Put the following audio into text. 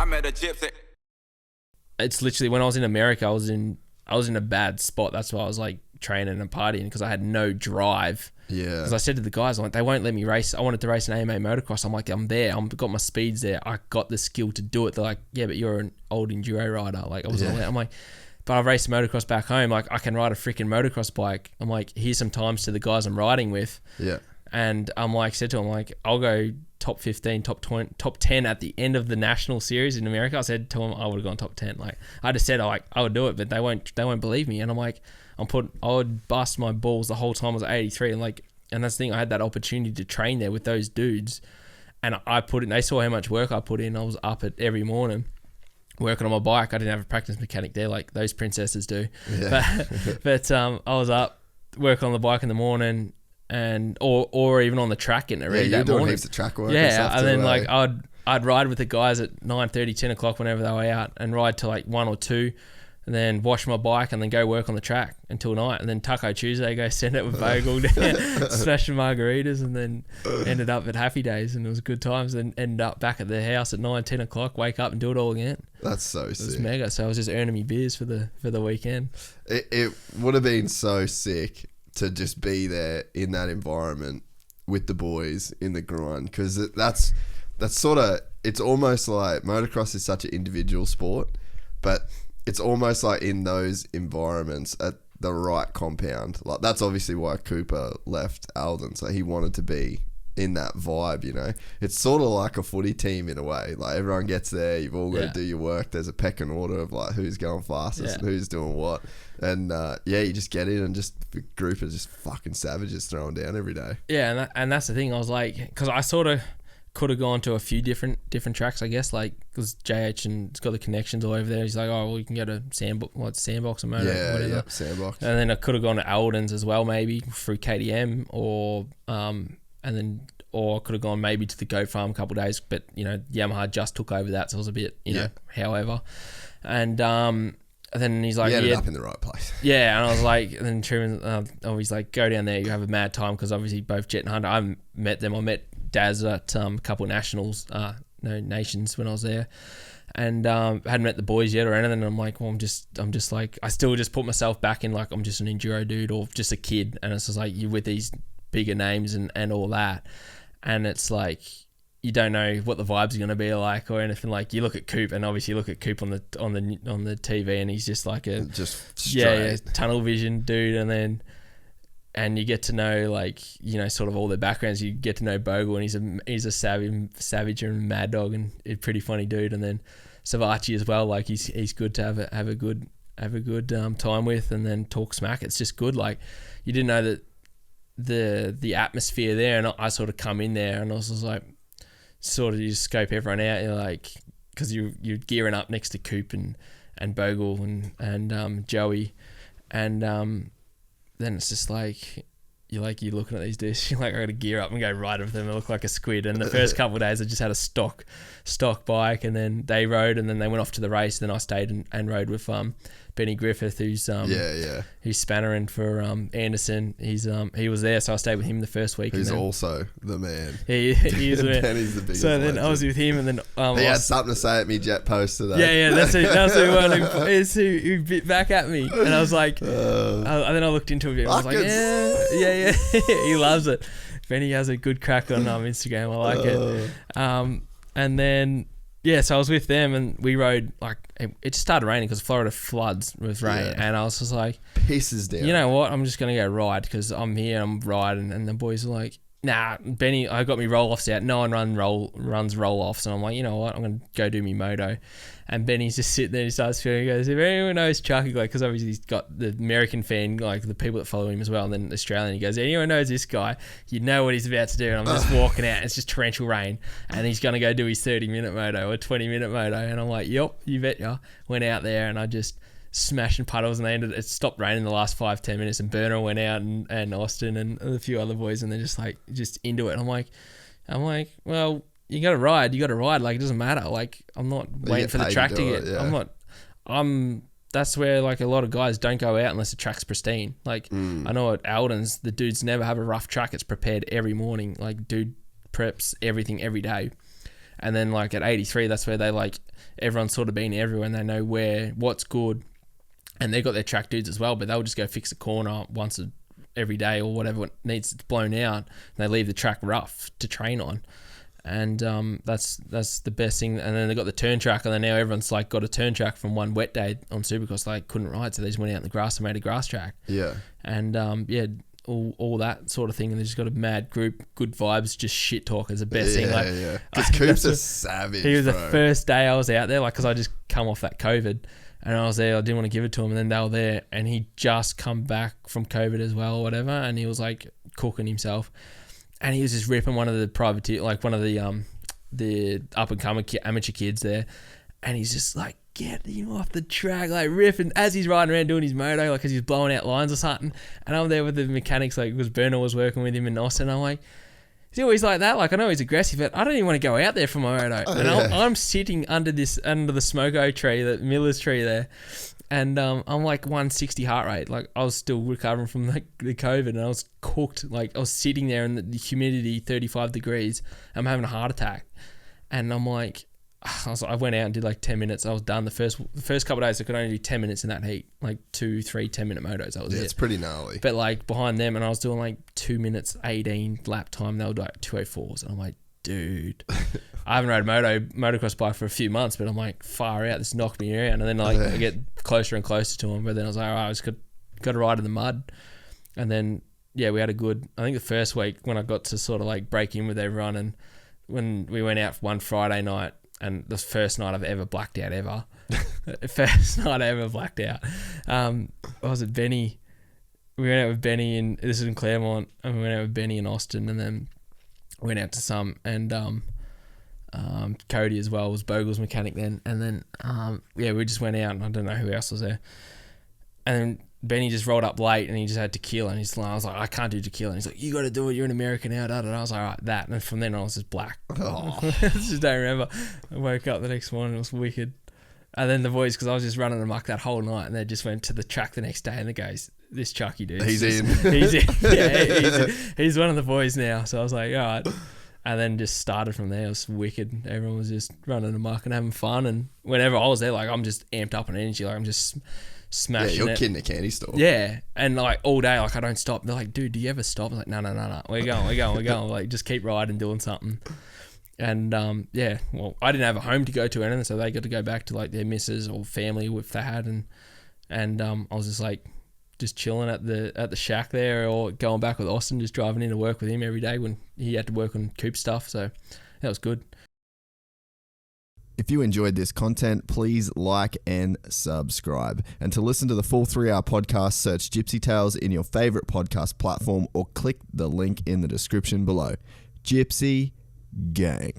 I met a GYPSY. It's literally when I was in America, I was in a bad spot. That's why I was like training and partying, because I had no drive. Yeah. Because I said to the guys, I'm like, they won't let me race. I wanted to race an AMA motocross. I'm like, I'm there. I've got my speeds there. I got the skill to do it. They're like, yeah, but you're an old enduro rider. Like, I wasn't allowed. I'm like, but I've raced motocross back home. Like, I can ride a freaking motocross bike. I'm like, here's some times to the guys I'm riding with. Yeah. And I'm like, said to him, like, I'll go top 15, top 20, top 10 at the end of the national series in America. I said to him, I would have gone top 10. Like, I just said, I would do it, but they won't believe me. And I'm like, I would bust my balls the whole time I was at 83. And that's the thing, I had that opportunity to train there with those dudes. And I put in, they saw how much work I put in. I was up at every morning working on my bike. I didn't have a practice mechanic there like those princesses do. Yeah. But I was up working on the bike in the morning, and or even on the track getting it ready that morning. Heaps of track work. Yeah, and then like I'd ride with the guys at 9:30, 10 o'clock whenever they were out, and ride till like 1 or 2, and then wash my bike and then go work on the track until night, and then Taco Tuesday go send it with Bogle, smashing margaritas, and then ended up at Happy Days, and it was good times. And ended up back at the house at 9, 10 o'clock, wake up and do it all again. That's so sick. It was mega. So I was just earning me beers for the weekend. It would have been so sick to just be there in that environment with the boys in the grind, because that's sort of, it's almost like motocross is such an individual sport, but it's almost like in those environments at the right compound. Like, that's obviously why Cooper left Alden, so he wanted to be in that vibe, you know. It's sort of like a footy team in a way. Like, everyone gets there, you've all got to do your work. There's a pecking order of like who's going fastest and who's doing what. And you just get in, and just the group of just fucking savages throwing down every day. Yeah, and that's the thing. I was like, because I sort of could have gone to a few different tracks, I guess, like, because JH and it's got the connections all over there. He's like, oh, well, you can go to Sandbox or Moto, whatever. Yeah, Sandbox. And then I could have gone to Alden's as well, maybe through KTM, or I could have gone maybe to the Goat Farm a couple of days, but you know, Yamaha just took over that, so it was a bit, you know, however. And then he's like, you ended up in the right place. Yeah, and I was like, and then Truman, he's like, go down there, you have a mad time, because obviously both Jet and Hunter, I met them. I met Daz at a couple of nationals, nations when I was there, and hadn't met the boys yet or anything. And I'm like, well, I'm just like, I still just put myself back in like I'm just an enduro dude or just a kid, and it's just like you're with these bigger names and all that, and it's like you don't know what the vibes are going to be like or anything. Like, you look at Coop, and obviously you look at Coop on the TV, and he's just like a tunnel vision dude, and you get to know, like, you know, sort of all their backgrounds. You get to know Bogle, and he's a savage and mad dog, and a pretty funny dude. And then Savachi as well, like he's good to have a good time with, and then talk smack. It's just good. Like, you didn't know that the atmosphere there, and I sort of come in there, and I was just like, sort of you scope everyone out, you're like, because you're gearing up next to Coop and Bogle and Joey, and then it's just like you're looking at these dudes, you're like, I gotta gear up and go ride with them. I look like a squid. And the first couple of days I just had a stock bike, and then they rode, and then they went off to the race. Then I stayed and rode with Benny Griffith, who's who's spannering for Anderson. He was there, so I stayed with him the first week. He's also the man. He is the man. Benny's the biggest. So then I was with him, and then he had something to say at me jet post today. Yeah, that's who bit back at me, and I was like, and then I looked into him, and I was like, yeah, he loves it. Benny has a good crack on Instagram. I like it. And then so I was with them, and we rode, like, it just started raining because Florida floods with rain, and I was just like, pisses down. You know what? I'm just gonna go ride because I'm here. I'm riding, and the boys are like, nah, Benny, I got me roll-offs out. No one runs roll-offs. And I'm like, you know what? I'm going to go do me moto. And Benny's just sitting there and he starts feeling, he goes, if anyone knows Chuckie, like, because obviously he's got the American fan, like the people that follow him as well, and then Australian, he goes, anyone knows this guy, you know what he's about to do. And I'm just walking out, and it's just torrential rain, and he's going to go do his 30-minute moto or 20-minute moto. And I'm like, yep, you bet ya. Went out there, and I just smashing puddles, and it stopped raining the last 5-10 minutes, and Burner went out, and Austin and a few other boys, and they're just into it. And I'm like, well, you gotta ride, like, it doesn't matter, like, I'm not waiting for the track to get that's where, like, a lot of guys don't go out unless the track's pristine. Like, I know at Alden's, the dudes never have a rough track. It's prepared every morning. Like, dude preps everything every day. And then like at 83, that's where they like, everyone's sort of been everywhere and they know what's good. And they got their track dudes as well, but they'll just go fix a corner once every day or whatever it needs to blown out. And they leave the track rough to train on. And that's the best thing. And then they got the turn track, and then now everyone's like got a turn track from one wet day on Supercross. They couldn't ride, so they just went out in the grass and made a grass track. Yeah. And all that sort of thing. And they just got a mad group, good vibes, just shit talk is the best thing. Like, yeah. Because Coop's a savage. He was bro. the first day I was out there, like, because I just come off that COVID. And I was there, I didn't want to give it to him, and then they were there, and he just come back from COVID as well or whatever, and he was like cooking himself. And he was just ripping one of the privateer, like one of the up and coming amateur kids there, and he's just like getting him off the track, like ripping as he's riding around doing his moto, like because he's blowing out lines or something. And I'm there with the mechanics, like because Berner was working with him in Austin. I'm like, he's always like that. Like I know he's aggressive, but I don't even want to go out there for my moto. And I'm sitting under the smoko tree, the Miller's tree there. And I'm like 160 heart rate. Like I was still recovering from the COVID, and I was cooked. Like I was sitting there in the humidity, 35 degrees. I'm having a heart attack, and I'm like, I went out and did like 10 minutes. I was done. The first couple of days, I could only do 10 minutes in that heat, like 2-3 10-minute motos. That was it. It's pretty gnarly. But like behind them, and I was doing like 2 minutes 18 lap time. They were like 2:04s, and I'm like, dude. I haven't rode a motocross bike for a few months, but I'm like, far out, this knocked me around. And then like I get closer and closer to him, but then I was like, all right, I just got to ride in the mud. And then we had a good, I think the first week when I got to sort of like break in with everyone, and when we went out one Friday night, and the first night I've ever blacked out ever. First night I ever blacked out. I was at Benny. We went out with Benny, and this is in Claremont, and we went out with Benny in Austin, and then went out to some, and Cody as well was Bogle's mechanic then, and then we just went out, and I don't know who else was there, and then Benny just rolled up late, and he just had tequila, and I was like, I can't do tequila, and he's like, you got to do it, you're an American now, da da da. I was like, all right, that, and from then on I was just black. I just don't remember. I woke up the next morning, it was wicked. And then the boys, because I was just running amok that whole night, and they just went to the track the next day, and the guys, this Chuckie dude, he's in. Yeah, he's one of the boys now. So I was like, all right. And then just started from there. It was wicked. Everyone was just running amok and having fun. And whenever I was there, like I'm just amped up on energy. Like I'm just smashing it. Yeah, you're kidding a candy store. Yeah. And like all day, like I don't stop. They're like, dude, do you ever stop? I'm like, no. We're going. Like just keep riding, doing something. And well, I didn't have a home to go to anything, so they got to go back to like their missus or family if they had. And I was just like, just chilling at the shack there, or going back with Austin, just driving in to work with him every day when he had to work on Coop stuff. So that was good. If you enjoyed this content, please like and subscribe. And to listen to the full 3-hour podcast, search Gypsy Tales in your favorite podcast platform or click the link in the description below. Gypsy Gang.